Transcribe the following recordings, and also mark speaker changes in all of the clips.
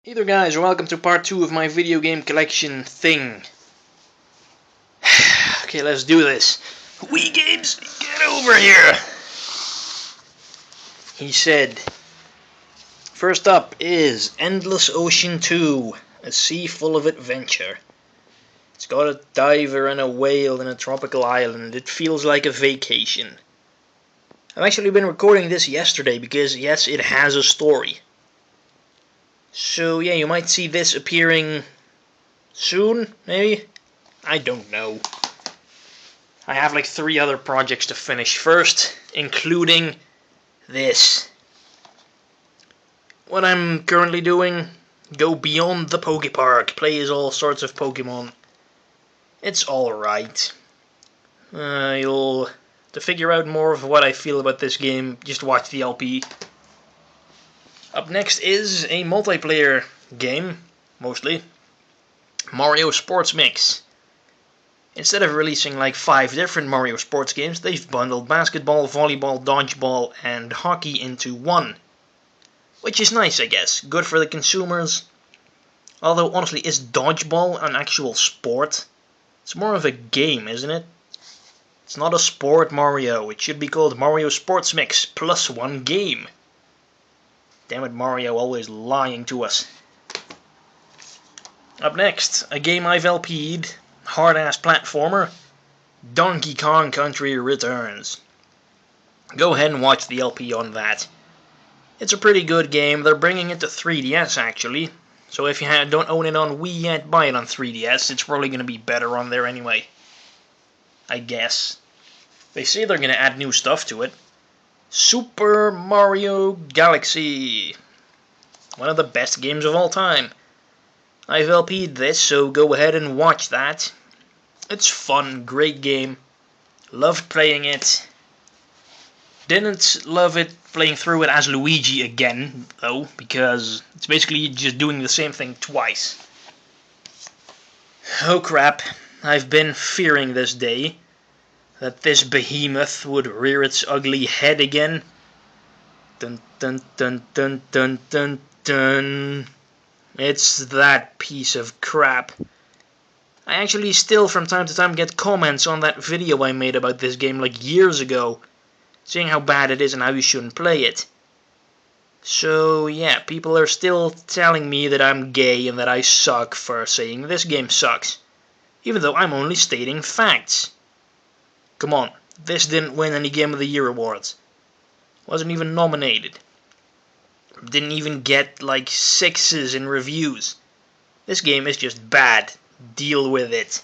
Speaker 1: Hey there guys, and welcome to part 2 of my video game collection thing. Okay, let's do this. Wii games, get over here! He said. First up is Endless Ocean 2, a sea full of adventure. It's got a diver and a whale in a tropical island. It feels like a vacation. I've actually been recording this yesterday because, yes, it has a story. So yeah, you might see this appearing soon, maybe? I don't know. I have like 3 other projects to finish first, including this. What I'm currently doing, go beyond the Pokepark, play as all sorts of Pokemon. It's alright. To figure out more of what I feel about this game, just watch the LP. Up next is a multiplayer game, mostly. Mario Sports Mix. Instead of releasing like 5 different Mario Sports games, they've bundled basketball, volleyball, dodgeball, and hockey into one. Which is nice, I guess. Good for the consumers. Although, honestly, is dodgeball an actual sport? It's more of a game, isn't it? It's not a sport, Mario. It should be called Mario Sports Mix plus 1 game. Damn it, Mario, always lying to us. Up next, a game I've LP'd, hard-ass platformer, Donkey Kong Country Returns. Go ahead and watch the LP on that. It's a pretty good game. They're bringing it to 3DS, actually. So if you don't own it on Wii yet, buy it on 3DS. It's probably going to be better on there anyway. I guess. They say they're going to add new stuff to it. Super Mario Galaxy. One of the best games of all time. I've LP'd this, so go ahead and watch that. It's fun, great game. Loved playing it. Didn't love it playing through it as Luigi again, though, because it's basically just doing the same thing twice. Oh crap, I've been fearing this day. That this behemoth would rear its ugly head again. Dun dun dun dun dun dun dun. It's that piece of crap. I actually still from time to time get comments on that video I made about this game like years ago, saying how bad it is and how you shouldn't play it. So yeah, people are still telling me that I'm gay and that I suck for saying this game sucks, even though I'm only stating facts. Come on, this didn't win any Game of the Year awards. Wasn't even nominated. Didn't even get like 6s in reviews. This game is just bad. Deal with it.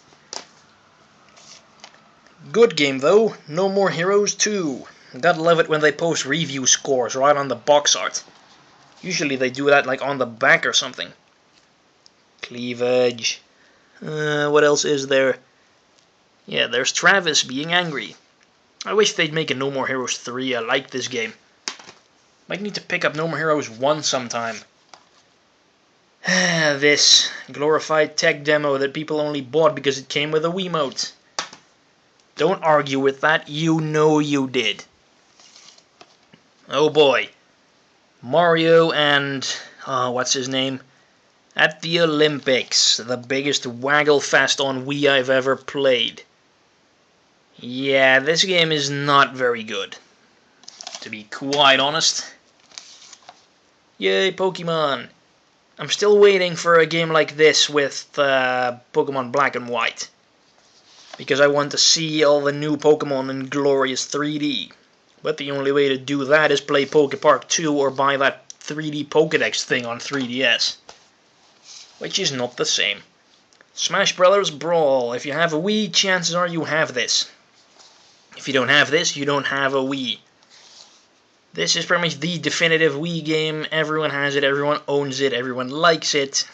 Speaker 1: Good game though, No More Heroes 2. Gotta love it when they post review scores right on the box art. Usually they do that like on the back or something. Cleavage. What else is there? Yeah, there's Travis being angry. I wish they'd make a No More Heroes 3. I like this game. Might need to pick up No More Heroes 1 sometime. This glorified tech demo that people only bought because it came with a Wiimote. Don't argue with that. You know you did. Oh boy. Mario and... what's his name? At the Olympics. The biggest waggle fest on Wii I've ever played. Yeah, this game is not very good, to be quite honest. Yay, Pokemon! I'm still waiting for a game like this with Pokemon Black and White, because I want to see all the new Pokemon in glorious 3D. But the only way to do that is play Pokepark 2 or buy that 3D Pokédex thing on 3DS, which is not the same. Smash Brothers Brawl. If you have a Wii, chances are you have this. If you don't have this, you don't have a Wii. This is pretty much the definitive Wii game. Everyone has it, everyone owns it, everyone likes it.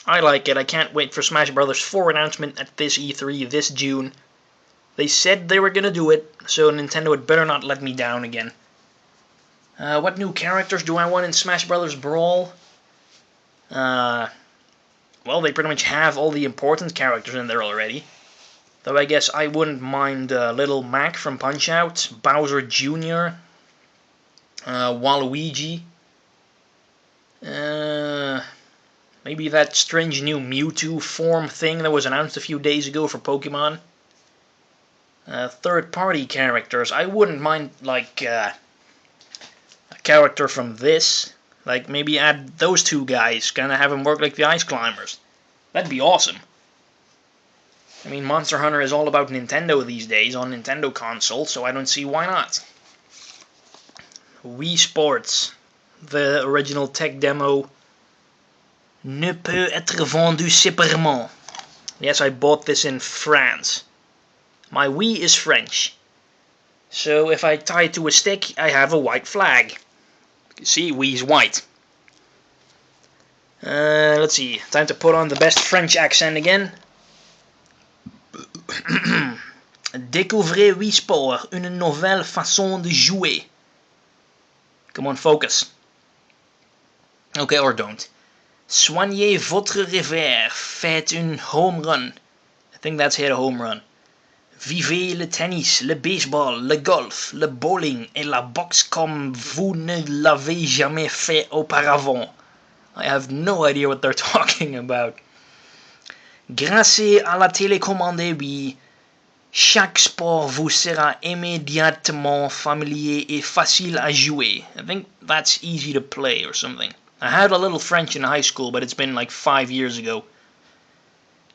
Speaker 1: I like it. I can't wait for Smash Bros. 4 announcement at this E3 this June. They said they were gonna do it, so Nintendo had better not let me down again. What new characters do I want in Smash Bros. Brawl? Well, they pretty much have all the important characters in there already. Though I guess I wouldn't mind Little Mac from Punch-Out, Bowser Jr., Waluigi, Maybe that strange new Mewtwo form thing that was announced a few days ago for Pokemon. Third-party characters. I wouldn't mind, like, a character from this. Like, maybe add those two guys, kind of have them work like the Ice Climbers. That'd be awesome. I mean, Monster Hunter is all about Nintendo these days, on Nintendo console, so I don't see why not. Wii Sports. The original tech demo ne peut être vendu séparément. Yes, I bought this in France. My Wii is French. So if I tie it to a stick, I have a white flag. See, Wii's white. Let's see. Time to put on the best French accent again. Découvrez Wii Sport, une nouvelle façon de jouer. Come on, focus. Okay, or don't. Soignez votre revers. Faites une home run. I think that's hit a home run. Vivez le tennis, le baseball, le golf, le bowling et la boxe comme vous ne l'avez jamais fait auparavant. I have no idea what they're talking about. Grâce à la télécommande Wii, chaque sport vous sera immédiatement familier et facile à jouer. I think that's easy to play or something. I had a little French in high school, but it's been like 5 years ago.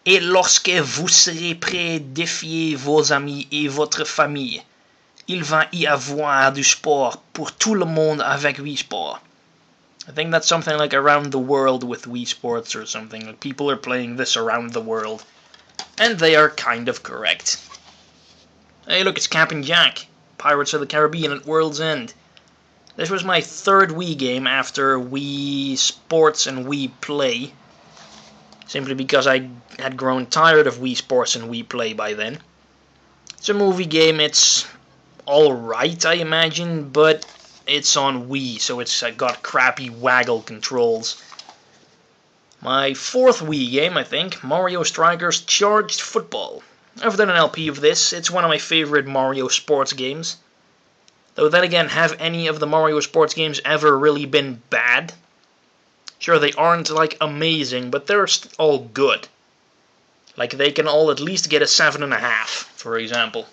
Speaker 1: Et lorsque vous serez prêt, défiez vos amis et votre famille. Il va y avoir du sport pour tout le monde avec Wii Sport. I think that's something like around the world with Wii Sports or something. Like people are playing this around the world. And they are kind of correct. Hey look, it's Captain Jack. Pirates of the Caribbean at World's End. This was my third Wii game after Wii Sports and Wii Play. Simply because I had grown tired of Wii Sports and Wii Play by then. It's a movie game, it's alright I imagine, but it's on Wii, so it's got crappy waggle controls. My fourth Wii game, I think, Mario Strikers Charged Football. I've done an LP of this, it's one of my favorite Mario sports games. Though then again, have any of the Mario sports games ever really been bad? Sure, they aren't, like, amazing, but they're all good. Like, they can all at least get a 7.5, for example.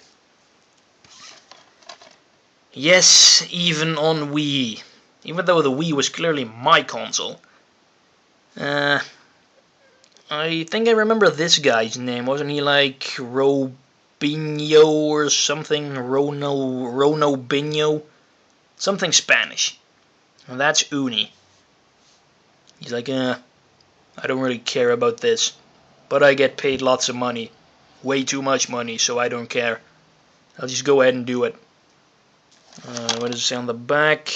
Speaker 1: Yes, even on Wii. Even though the Wii was clearly my console. I think I remember this guy's name. Wasn't he, like, Robinho or something? Rono Bino? Something Spanish. And that's Uni. He's like, I don't really care about this, but I get paid lots of money. Way too much money, so I don't care. I'll just go ahead and do it. What does it say on the back?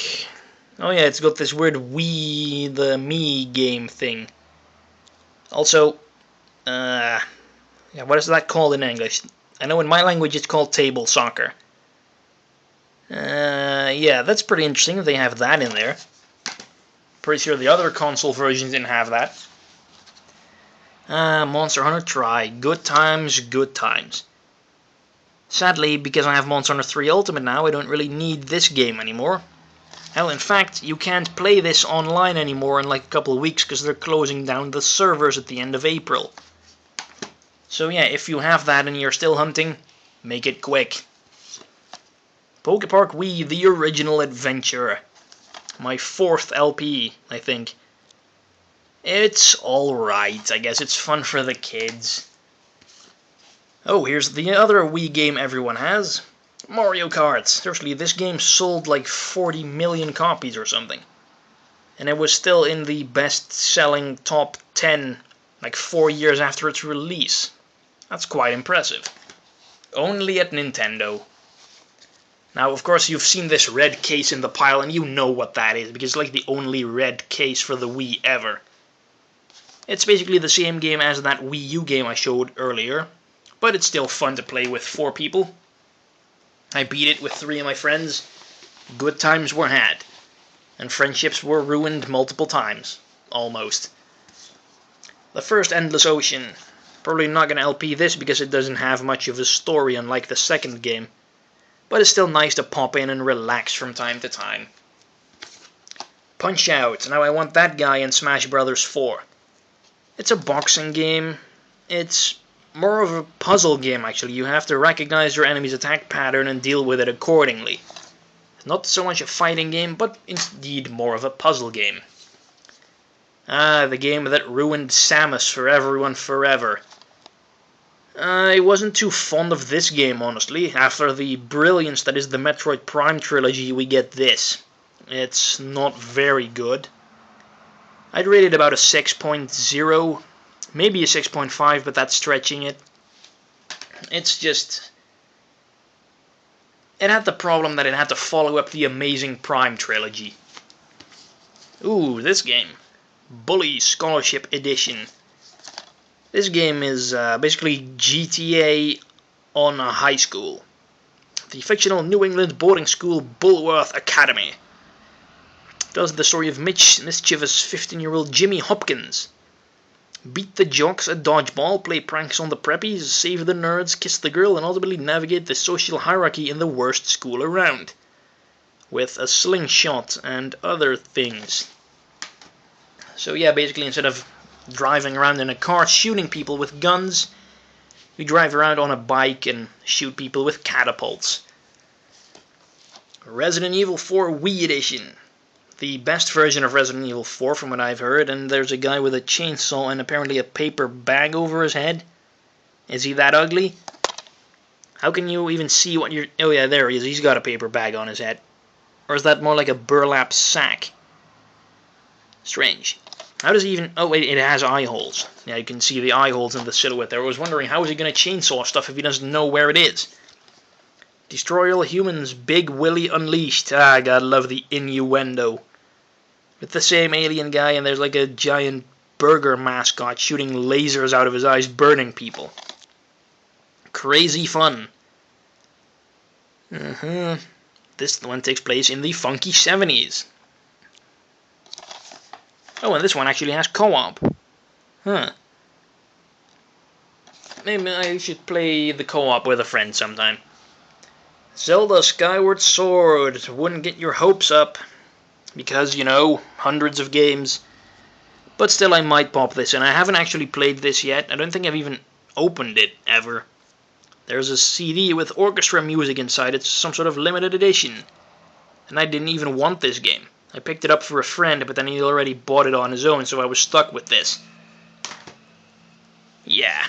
Speaker 1: Oh yeah, it's got this weird Wii, the Me game thing. Also, yeah, what is that called in English? I know in my language it's called table soccer. Yeah, that's pretty interesting that they have that in there. Pretty sure the other console versions didn't have that. Monster Hunter Tri. Good times, good times. Sadly, because I have Monster Hunter 3 Ultimate now, I don't really need this game anymore. Hell, in fact, you can't play this online anymore in like a couple of weeks because they're closing down the servers at the end of April. So yeah, if you have that and you're still hunting, make it quick. Pokepark Wii, the original adventure. My fourth LP, I think. It's alright, I guess it's fun for the kids. Oh, here's the other Wii game everyone has. Mario Kart. Seriously, this game sold like 40 million copies or something. And it was still in the best-selling top 10, like 4 years after its release. That's quite impressive. Only at Nintendo. Now, of course, you've seen this red case in the pile, and you know what that is, because it's like the only red case for the Wii ever. It's basically the same game as that Wii U game I showed earlier, but it's still fun to play with 4 people. I beat it with 3 of my friends. Good times were had. And friendships were ruined multiple times. Almost. The first Endless Ocean. Probably not going to LP this because it doesn't have much of a story unlike the second game. But it's still nice to pop in and relax from time to time. Punch-Out! Now I want that guy in Smash Bros. 4. It's a boxing game. It's more of a puzzle game, actually. You have to recognize your enemy's attack pattern and deal with it accordingly. It's not so much a fighting game, but indeed more of a puzzle game. Ah, the game that ruined Samus for everyone forever. I wasn't too fond of this game, honestly. After the brilliance that is the Metroid Prime trilogy, we get this. It's not very good. I'd rate it about a 6.0, maybe a 6.5, but that's stretching it. It's just... It had the problem that it had to follow up the amazing Prime trilogy. Ooh, this game. Bully Scholarship Edition. This game is basically GTA on a high school. The fictional New England boarding school Bulworth Academy. Tells the story of mischievous 15-year-old Jimmy Hopkins. Beat the jocks at dodgeball, play pranks on the preppies, save the nerds, kiss the girl, and ultimately navigate the social hierarchy in the worst school around. With a slingshot and other things. So yeah, basically instead of driving around in a car shooting people with guns, we drive around on a bike and shoot people with catapults. Resident Evil 4 Wii Edition. The best version of Resident Evil 4 from what I've heard, and there's a guy with a chainsaw and apparently a paper bag over his head. Is he that ugly? How can you even see what you're... Oh yeah, there he is. He's got a paper bag on his head. Or is that more like a burlap sack? Strange. How does he even... Oh wait, it has eye holes. Yeah, you can see the eye holes in the silhouette there. I was wondering, how is he going to chainsaw stuff if he doesn't know where it is? Destroy all humans, Big Willy Unleashed. Ah, I gotta love the innuendo. With the same alien guy, and there's like a giant burger mascot shooting lasers out of his eyes, burning people. Crazy fun. This one takes place in the funky 70s. Oh, and this one actually has co-op. Huh. Maybe I should play the co-op with a friend sometime. Zelda Skyward Sword wouldn't get your hopes up. Because, you know, hundreds of games. But still, I might pop this in. I haven't actually played this yet. I don't think I've even opened it, ever. There's a CD with orchestra music inside. It's some sort of limited edition. And I didn't even want this game. I picked it up for a friend, but then he already bought it on his own, so I was stuck with this. Yeah.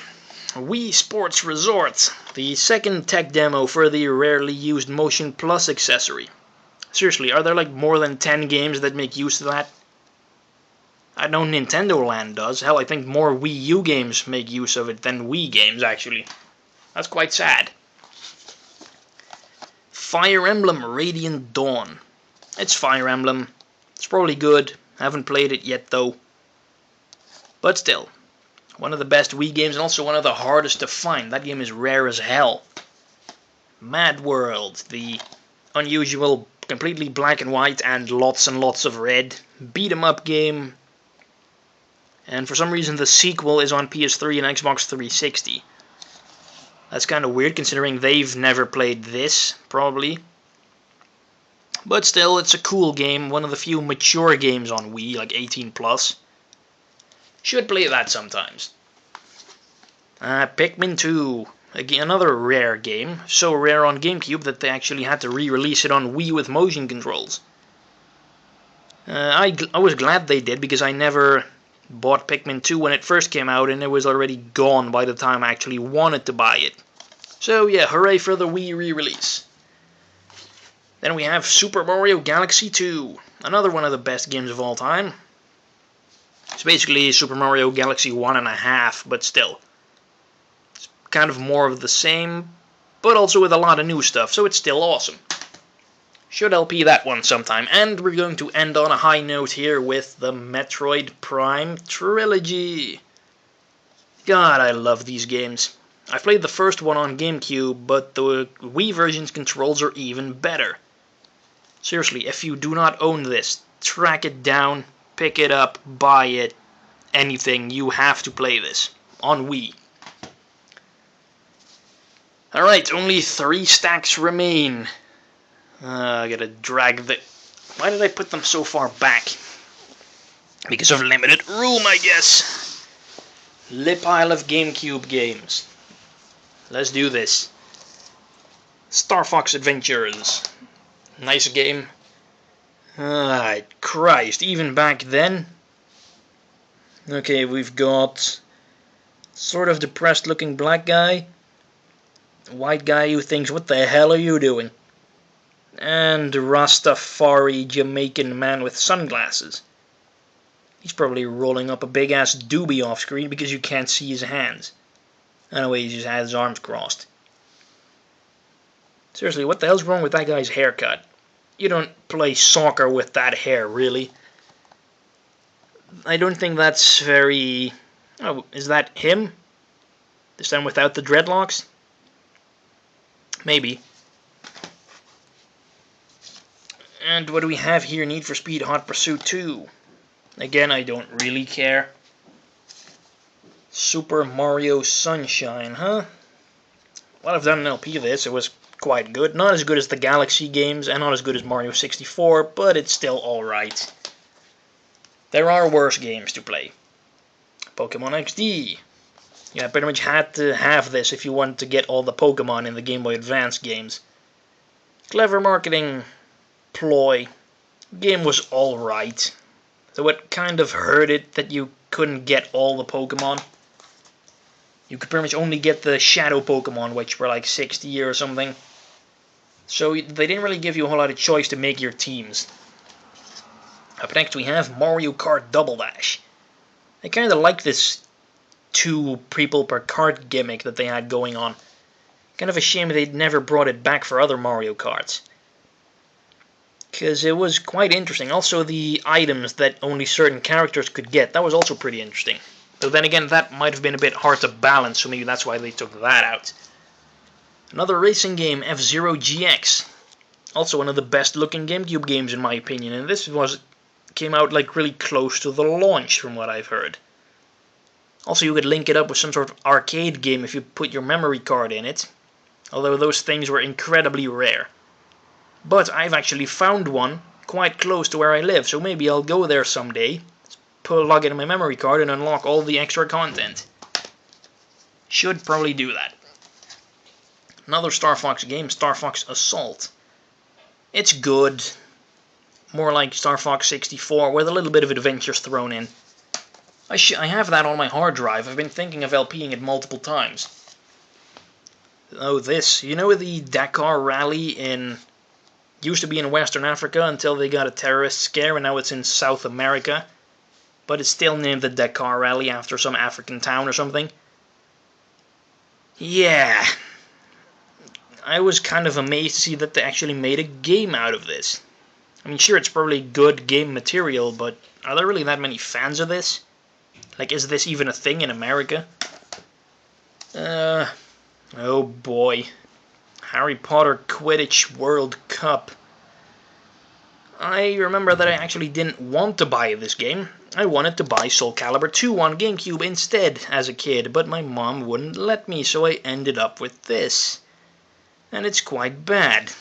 Speaker 1: Wii Sports Resort. The second tech demo for the rarely used Motion Plus accessory. Seriously, are there like more than 10 games that make use of that? I know Nintendo Land does. Hell, I think more Wii U games make use of it than Wii games, actually. That's quite sad. Fire Emblem Radiant Dawn. It's Fire Emblem. It's probably good. I haven't played it yet, though. But still, one of the best Wii games and also one of the hardest to find. That game is rare as hell. Mad World, the unusual, completely black and white and lots of red beat-em-up game. And for some reason the sequel is on PS3 and Xbox 360. That's kind of weird considering they've never played this, probably. But still, it's a cool game, one of the few mature games on Wii, like 18+. Should play that sometimes. Pikmin 2. Again, another rare game. So rare on GameCube that they actually had to re-release it on Wii with motion controls. I was glad they did, because I never bought Pikmin 2 when it first came out, and it was already gone by the time I actually wanted to buy it. So yeah, hooray for the Wii re-release. Then we have Super Mario Galaxy 2, another one of the best games of all time. It's basically Super Mario Galaxy 1.5, but still. It's kind of more of the same, but also with a lot of new stuff, so it's still awesome. Should LP that one sometime. And we're going to end on a high note here with the Metroid Prime trilogy. God, I love these games. I played the first one on GameCube, but the Wii version's controls are even better. Seriously, if you do not own this, track it down, pick it up, buy it, anything, you have to play this on Wii. Alright, only 3 stacks remain. I gotta drag the... Why did I put them so far back? Because of limited room, I guess. Lip pile of GameCube games. Let's do this. Star Fox Adventures. Nice game. Christ, even back then. Okay, we've got sort of depressed looking black guy. White guy who thinks, what the hell are you doing? And Rastafari Jamaican man with sunglasses. He's probably rolling up a big ass doobie off screen because you can't see his hands. Anyway, he just has his arms crossed. Seriously, what the hell's wrong with that guy's haircut? You don't play soccer with that hair, really. I don't think that's very... Oh, is that him? This time without the dreadlocks? Maybe. And what do we have here? Need for Speed Hot Pursuit 2. Again, I don't really care. Super Mario Sunshine, huh? Well, I've done an LP of this. It was quite good. Not as good as the Galaxy games, and not as good as Mario 64, but it's still alright. There are worse games to play. Pokemon XD. Yeah, pretty much had to have this if you wanted to get all the Pokemon in the Game Boy Advance games. Clever marketing ploy. Game was alright. Though it kind of hurt it that you couldn't get all the Pokemon. You could pretty much only get the Shadow Pokemon, which were like 60 or something. So they didn't really give you a whole lot of choice to make your teams. Up next we have Mario Kart Double Dash. I kind of like this 2 people per kart gimmick that they had going on. Kind of a shame they'd never brought it back for other Mario Karts. Because it was quite interesting. Also the items that only certain characters could get, that was also pretty interesting. Though then again, that might have been a bit hard to balance, so maybe that's why they took that out. Another racing game, F-Zero GX. Also one of the best looking GameCube games in my opinion, and this came out like really close to the launch from what I've heard. Also you could link it up with some sort of arcade game if you put your memory card in it, although those things were incredibly rare. But I've actually found one quite close to where I live, so maybe I'll go there someday, plug in my memory card and unlock all the extra content. Should probably do that. Another Star Fox game, Star Fox Assault. It's good. More like Star Fox 64 with a little bit of adventures thrown in. I have that on my hard drive. I've been thinking of LPing it multiple times. Oh, this. You know the Dakar Rally used to be in Western Africa until they got a terrorist scare, and now it's in South America. But it's still named the Dakar Rally after some African town or something. Yeah. I was kind of amazed to see that they actually made a game out of this. I mean, sure, it's probably good game material, but are there really that many fans of this? Like, is this even a thing in America? Oh boy. Harry Potter Quidditch World Cup. I remember that I actually didn't want to buy this game. I wanted to buy Soul Calibur 2 on GameCube instead as a kid, but my mom wouldn't let me, so I ended up with this. And it's quite bad.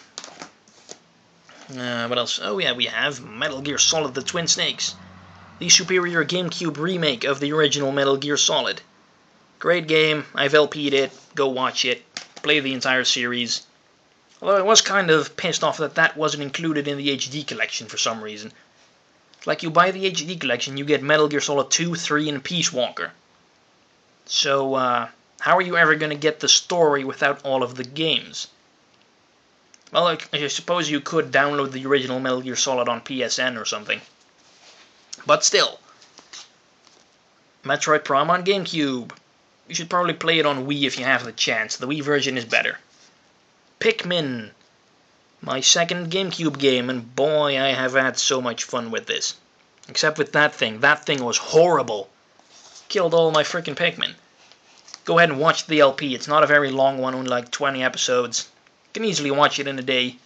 Speaker 1: What else? Oh yeah, we have Metal Gear Solid: The Twin Snakes. The superior GameCube remake of the original Metal Gear Solid. Great game, I've LP'd it, go watch it, play the entire series. Although I was kind of pissed off that that wasn't included in the HD collection for some reason. Like, you buy the HD collection, you get Metal Gear Solid 2, 3, and Peace Walker. So, how are you ever going to get the story without all of the games? Well, I suppose you could download the original Metal Gear Solid on PSN or something. But still. Metroid Prime on GameCube. You should probably play it on Wii if you have the chance. The Wii version is better. Pikmin. My second GameCube game, and boy, I have had so much fun with this. Except with that thing. That thing was horrible. Killed all my freaking Pikmin. Go ahead and watch the LP. It's not a very long one, only like 20 episodes. You can easily watch it in a day.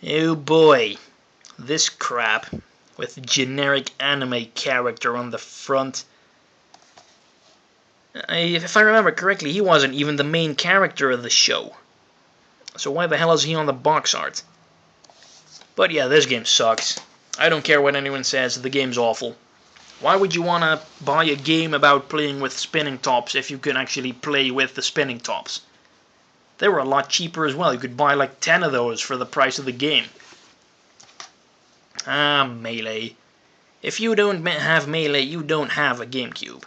Speaker 1: Oh boy. This crap. With generic anime character on the front. If I remember correctly, he wasn't even the main character of the show. So why the hell is he on the box art? But yeah, this game sucks. I don't care what anyone says, the game's awful. Why would you want to buy a game about playing with spinning tops if you can actually play with the spinning tops? They were a lot cheaper as well. You could buy like 10 of those for the price of the game. Ah, Melee. If you don't have Melee, you don't have a GameCube.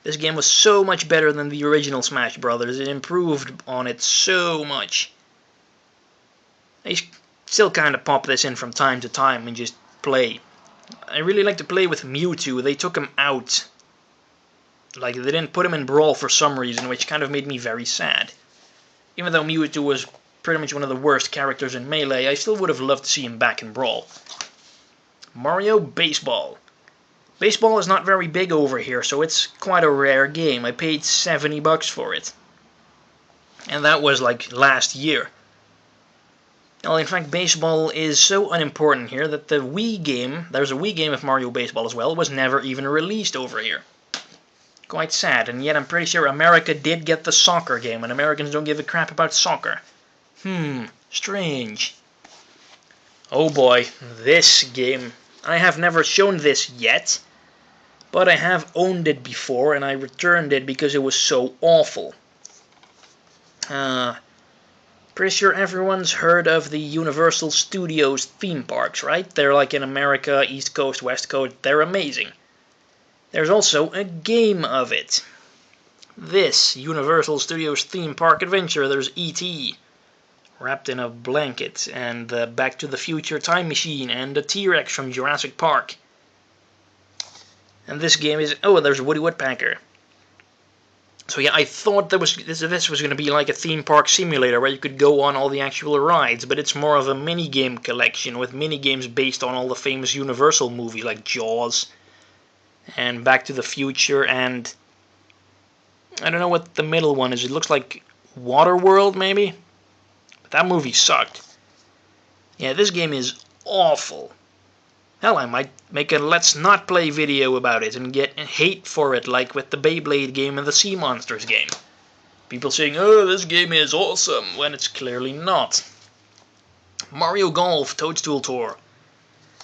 Speaker 1: This game was so much better than the original Smash Brothers. It improved on it so much. I still kind of pop this in from time to time and just play. I really like to play with Mewtwo. They took him out. Like, they didn't put him in Brawl for some reason, which kind of made me very sad. Even though Mewtwo was pretty much one of the worst characters in Melee, I still would have loved to see him back in Brawl. Mario Baseball. Baseball is not very big over here, so it's quite a rare game. I paid $70 for it. And that was like last year. Well, in fact, baseball is so unimportant here that the Wii game, there's a Wii game of Mario Baseball as well, was never even released over here. Quite sad, and yet I'm pretty sure America did get the soccer game, and Americans don't give a crap about soccer. Strange. Oh boy, this game. I have never shown this yet, but I have owned it before, and I returned it because it was so awful. Pretty sure everyone's heard of the Universal Studios theme parks, right? They're like in America, East Coast, West Coast. They're amazing. There's also a game of it. This Universal Studios theme park adventure. There's E.T. wrapped in a blanket, and the Back to the Future time machine, and the T-Rex from Jurassic Park. And this game is... oh, there's Woody Woodpecker. So yeah, I thought this was going to be like a theme park simulator where you could go on all the actual rides, but it's more of a mini-game collection with mini-games based on all the famous Universal movies like Jaws and Back to the Future, and I don't know what the middle one is. It looks like Waterworld, maybe? But that movie sucked. Yeah, this game is awful. Hell, I might make a Let's Not Play video about it and get hate for it, like with the Beyblade game and the Sea Monsters game. People saying, oh, this game is awesome, when it's clearly not. Mario Golf Toadstool Tour.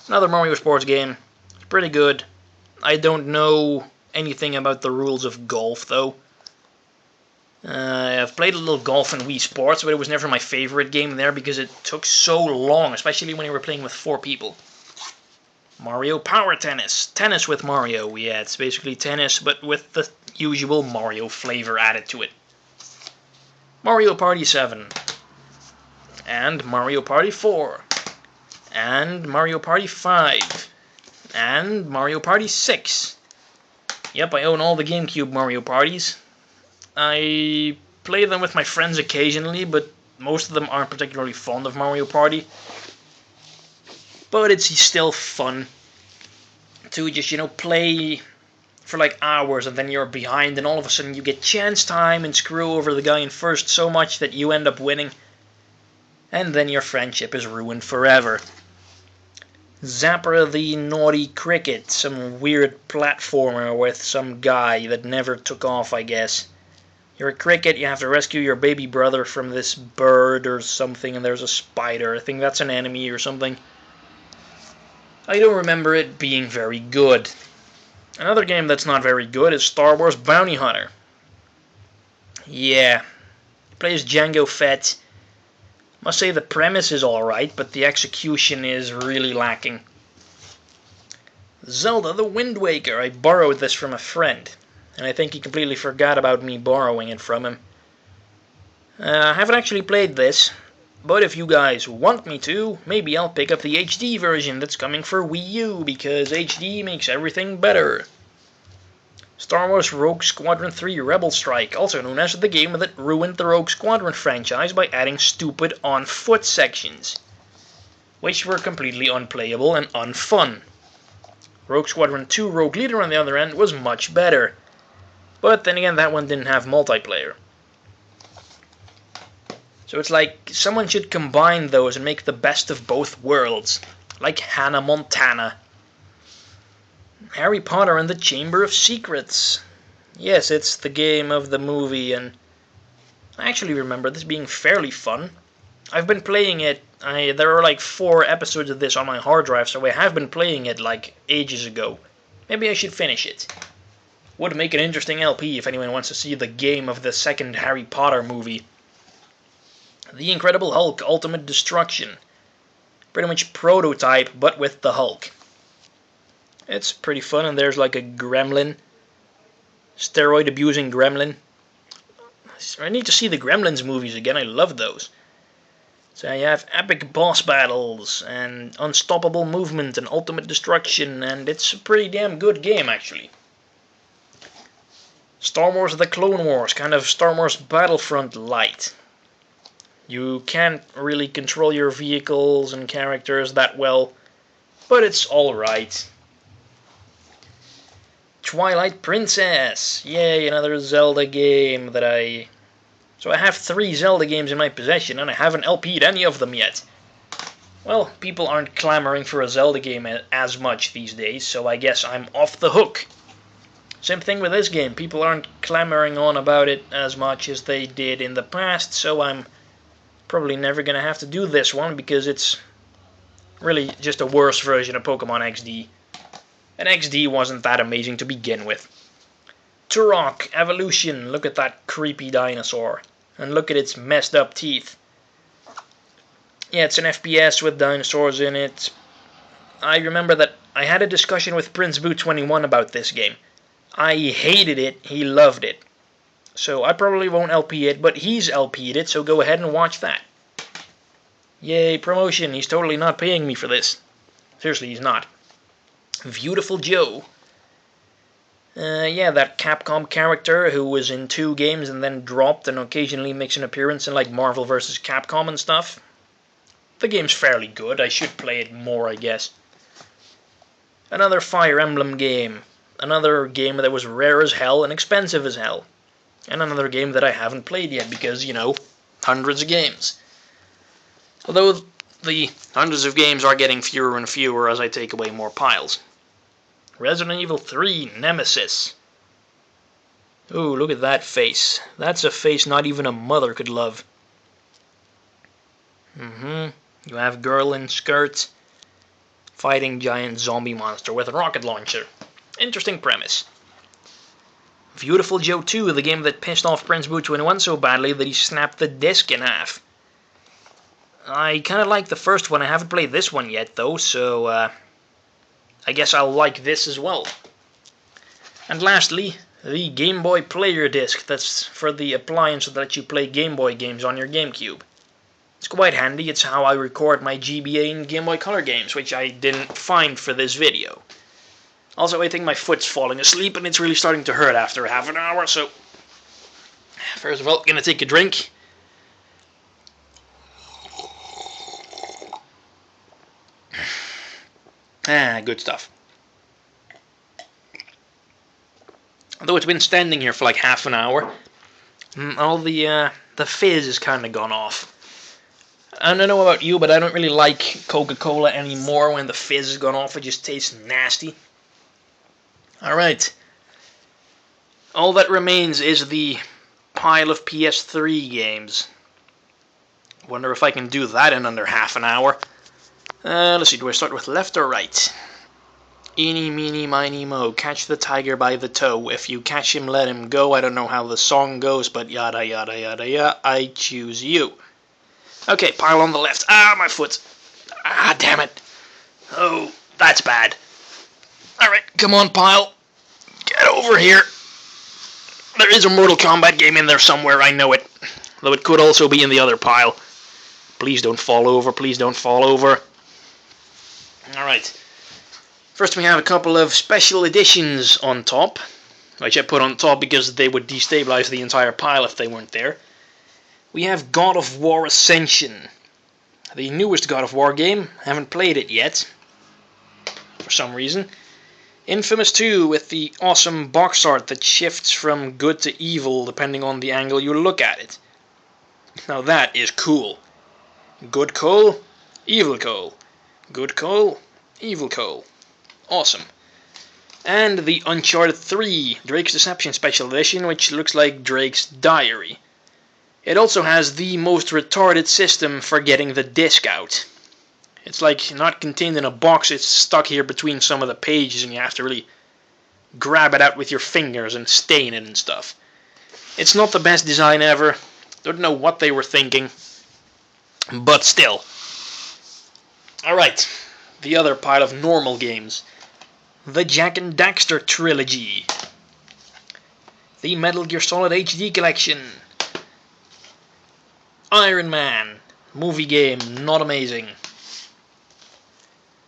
Speaker 1: Another Mario sports game. It's pretty good. I don't know anything about the rules of golf, though. I've played a little golf in Wii Sports, but it was never my favorite game there because it took so long, especially when you were playing with 4 people. Mario Power Tennis. Tennis with Mario. Yeah, it's basically tennis, but with the usual Mario flavor added to it. Mario Party 7. And Mario Party 4. And Mario Party 5. And Mario Party 6. Yep, I own all the GameCube Mario Parties. I play them with my friends occasionally, but most of them aren't particularly fond of Mario Party. But it's still fun to just, play for like hours and then you're behind and all of a sudden you get chance time and screw over the guy in first so much that you end up winning. And then your friendship is ruined forever. Zapper the Naughty Cricket, some weird platformer with some guy that never took off, I guess. You're a cricket, you have to rescue your baby brother from this bird or something, and there's a spider. I think that's an enemy or something. I don't remember it being very good. Another game that's not very good is Star Wars Bounty Hunter. Yeah, plays Jango Fett. Must say the premise is alright, but the execution is really lacking. Zelda the Wind Waker. I borrowed this from a friend, and I think he completely forgot about me borrowing it from him. I haven't actually played this, but if you guys want me to, maybe I'll pick up the HD version that's coming for Wii U, because HD makes everything better. Star Wars Rogue Squadron 3 Rebel Strike, also known as the game that ruined the Rogue Squadron franchise by adding stupid on-foot sections, which were completely unplayable and unfun. Rogue Squadron 2 Rogue Leader, on the other end, was much better, but then again that one didn't have multiplayer. So it's like someone should combine those and make the best of both worlds, like Hannah Montana. Harry Potter and the Chamber of Secrets. Yes, it's the game of the movie, and I actually remember this being fairly fun. I've been playing it, there are like 4 episodes of this on my hard drive, so I have been playing it like ages ago. Maybe I should finish it. Would make an interesting LP if anyone wants to see the game of the second Harry Potter movie. The Incredible Hulk Ultimate Destruction. Pretty much prototype, but with the Hulk. It's pretty fun, and there's like a gremlin. Steroid abusing gremlin. I need to see the Gremlins movies again, I love those. So you have epic boss battles, and unstoppable movement, and ultimate destruction, and it's a pretty damn good game actually. Star Wars The Clone Wars, kind of Star Wars Battlefront light. You can't really control your vehicles and characters that well, but it's alright. Twilight Princess! Yay, another Zelda game that I... So I have 3 Zelda games in my possession, and I haven't LP'd any of them yet. Well, people aren't clamoring for a Zelda game as much these days, so I guess I'm off the hook. Same thing with this game, people aren't clamoring on about it as much as they did in the past, so I'm probably never gonna have to do this one, because it's really just a worse version of Pokemon XD. And XD wasn't that amazing to begin with. Turok Evolution, look at that creepy dinosaur. And look at its messed up teeth. Yeah, it's an FPS with dinosaurs in it. I remember that I had a discussion with Prince Boo21 about this game. I hated it, he loved it. So I probably won't LP it, but he's LP'd it, so go ahead and watch that. Yay, promotion, he's totally not paying me for this. Seriously, he's not. Beautiful Joe. Yeah, that Capcom character who was in 2 games and then dropped and occasionally makes an appearance in like Marvel vs. Capcom and stuff. The game's fairly good, I should play it more, I guess. Another Fire Emblem game. Another game that was rare as hell and expensive as hell. And another game that I haven't played yet because, you know, hundreds of games. Although the hundreds of games are getting fewer and fewer as I take away more piles. Resident Evil 3 Nemesis. Ooh, look at that face. That's a face not even a mother could love. You have girl in skirt fighting giant zombie monster with a rocket launcher. Interesting premise. Beautiful Joe 2, the game that pissed off Prince Boo21 so badly that he snapped the disc in half. I kind of like the first one. I haven't played this one yet though, so I guess I'll like this as well. And lastly, the Game Boy Player disc. That's for the appliance that lets you play Game Boy games on your GameCube. It's quite handy. It's how I record my GBA and Game Boy Color games, which I didn't find for this video. Also, I think my foot's falling asleep and it's really starting to hurt after half an hour, so... First of all, gonna take a drink. Good stuff. Although it's been standing here for like half an hour, all the fizz is kind of gone off. I don't know about you, but I don't really like Coca-Cola anymore when the fizz has gone off. It just tastes nasty. Alright. All that remains is the pile of PS3 games. Wonder if I can do that in under half an hour. Let's see, do I start with left or right? Eeny, meeny, miny, mo, catch the tiger by the toe. If you catch him, let him go. I don't know how the song goes, but yada, yada, yada, yada, I choose you. Okay, pile on the left. Ah, my foot. Ah, damn it. Oh, that's bad. Alright, come on, pile. Get over here. There is a Mortal Kombat game in there somewhere, I know it. Though it could also be in the other pile. Please don't fall over, please don't fall over. Alright. First we have a couple of special editions on top. Which I put on top because they would destabilize the entire pile if they weren't there. We have God of War Ascension. The newest God of War game. Haven't played it yet. For some reason. Infamous 2 with the awesome box art that shifts from good to evil depending on the angle you look at it. Now that is cool. Good Cole, evil Cole. Good Cole, evil Cole. Awesome. And the Uncharted 3 Drake's Deception Special Edition, which looks like Drake's diary. It also has the most retarded system for getting the disc out. It's like not contained in a box, it's stuck here between some of the pages and you have to really grab it out with your fingers and stain it and stuff. It's not the best design ever. Don't know what they were thinking. But still. Alright, the other pile of normal games. The Jak and Daxter trilogy. The Metal Gear Solid HD collection. Iron Man. Movie game, not amazing.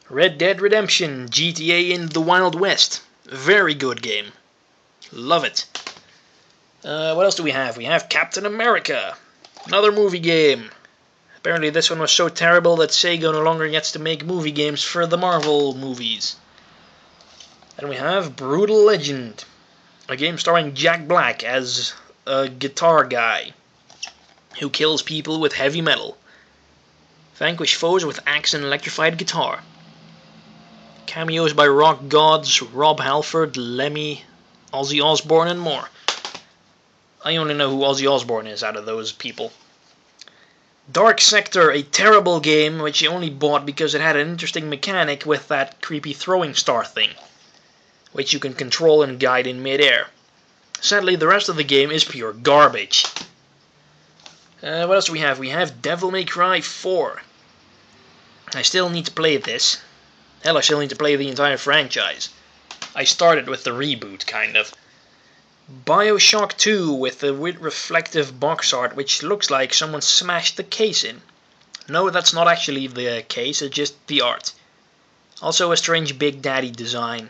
Speaker 1: Red Dead Redemption, GTA in the Wild West. Very good game. Love it. What else do we have? We have Captain America. Another movie game. Apparently this one was so terrible that Sega no longer gets to make movie games for the Marvel movies. Then we have Brutal Legend. A game starring Jack Black as a guitar guy who kills people with heavy metal. Vanquish foes with axe and electrified guitar. Cameos by rock gods Rob Halford, Lemmy, Ozzy Osbourne and more. I only know who Ozzy Osbourne is out of those people. Dark Sector, a terrible game which I only bought because it had an interesting mechanic with that creepy throwing star thing, which you can control and guide in midair. Sadly, the rest of the game is pure garbage. What else do we have? We have Devil May Cry 4. I still need to play this. Hell, I still need to play the entire franchise. I started with the reboot, kind of. BioShock 2 with the reflective box art, which looks like someone smashed the case in. No, that's not actually the case, it's just the art. Also a strange Big Daddy design.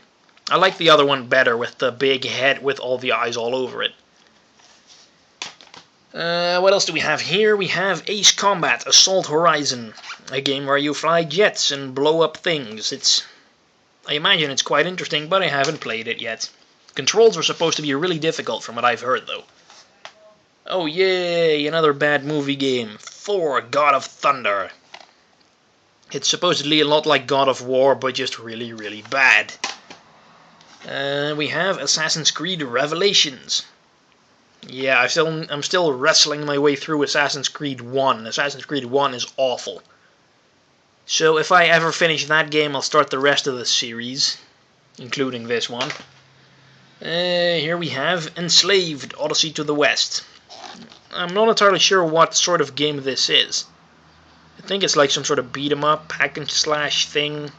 Speaker 1: I like the other one better with the big head with all the eyes all over it. What else do we have here? We have Ace Combat Assault Horizon. A game where you fly jets and blow up things. I imagine it's quite interesting, but I haven't played it yet. Controls are supposed to be really difficult from what I've heard, though. Oh yay, another bad movie game. Thor, God of Thunder. It's supposedly a lot like God of War, but just really, really bad. We have Assassin's Creed Revelations. Yeah, I'm still wrestling my way through Assassin's Creed 1. Assassin's Creed 1 is awful. So if I ever finish that game, I'll start the rest of the series, including this one. Here we have Enslaved, Odyssey to the West. I'm not entirely sure what sort of game this is. I think it's like some sort of beat-em-up, hack and slash thing.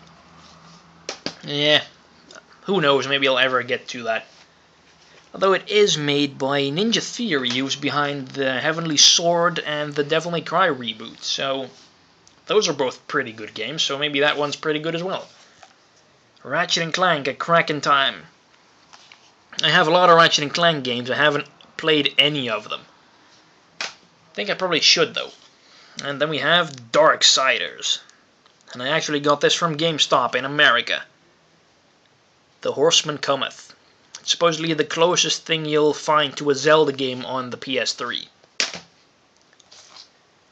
Speaker 1: Yeah, who knows, maybe I'll ever get to that. Although it is made by Ninja Theory, who's behind the Heavenly Sword and the Devil May Cry reboot, so those are both pretty good games, so maybe that one's pretty good as well. Ratchet & Clank, A Crack in Time. I have a lot of Ratchet & Clank games, I haven't played any of them. I think I probably should, though. And then we have Darksiders. And I actually got this from GameStop in America. The Horseman Cometh. It's supposedly the closest thing you'll find to a Zelda game on the PS3.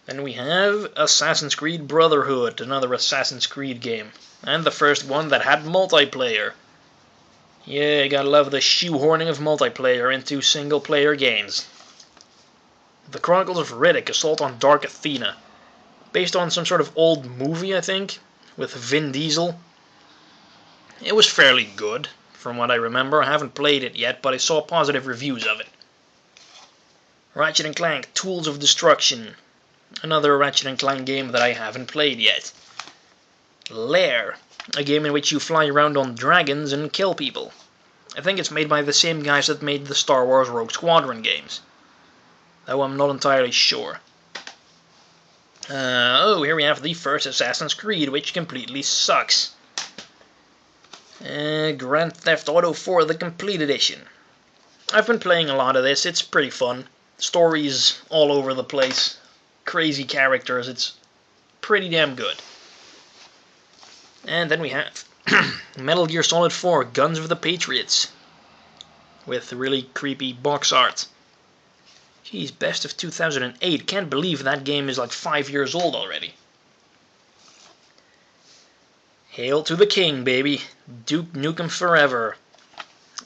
Speaker 1: Then we have Assassin's Creed Brotherhood, another Assassin's Creed game. And the first one that had multiplayer. Yeah, you gotta love the shoehorning of multiplayer into single-player games. The Chronicles of Riddick, Assault on Dark Athena. Based on some sort of old movie, I think, with Vin Diesel. It was fairly good, from what I remember. I haven't played it yet, but I saw positive reviews of it. Ratchet & Clank, Tools of Destruction. Another Ratchet & Clank game that I haven't played yet. Lair, a game in which you fly around on dragons and kill people. I think it's made by the same guys that made the Star Wars Rogue Squadron games. Though I'm not entirely sure. Here we have the first Assassin's Creed, which completely sucks. Grand Theft Auto 4, the Complete Edition. I've been playing a lot of this, it's pretty fun. Stories all over the place. Crazy characters, it's pretty damn good. And then we have Metal Gear Solid 4, Guns of the Patriots. With really creepy box art. Jeez, best of 2008. Can't believe that game is like 5 years old already. Hail to the King, baby. Duke Nukem Forever.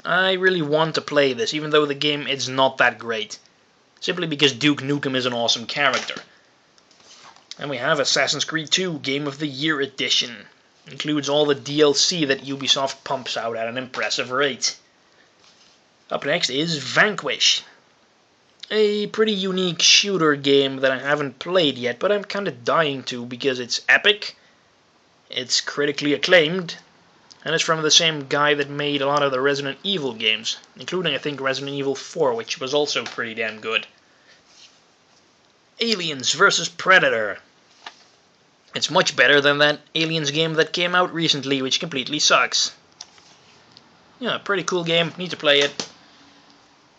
Speaker 1: I really want to play this, even though the game is not that great. Simply because Duke Nukem is an awesome character. And we have Assassin's Creed 2, Game of the Year Edition. Includes all the DLC that Ubisoft pumps out at an impressive rate. Up next is Vanquish. A pretty unique shooter game that I haven't played yet, but I'm kind of dying to because it's epic, it's critically acclaimed, and it's from the same guy that made a lot of the Resident Evil games, including I think Resident Evil 4, which was also pretty damn good. Aliens vs. Predator. It's much better than that Aliens game that came out recently, which completely sucks. Yeah, pretty cool game, need to play it.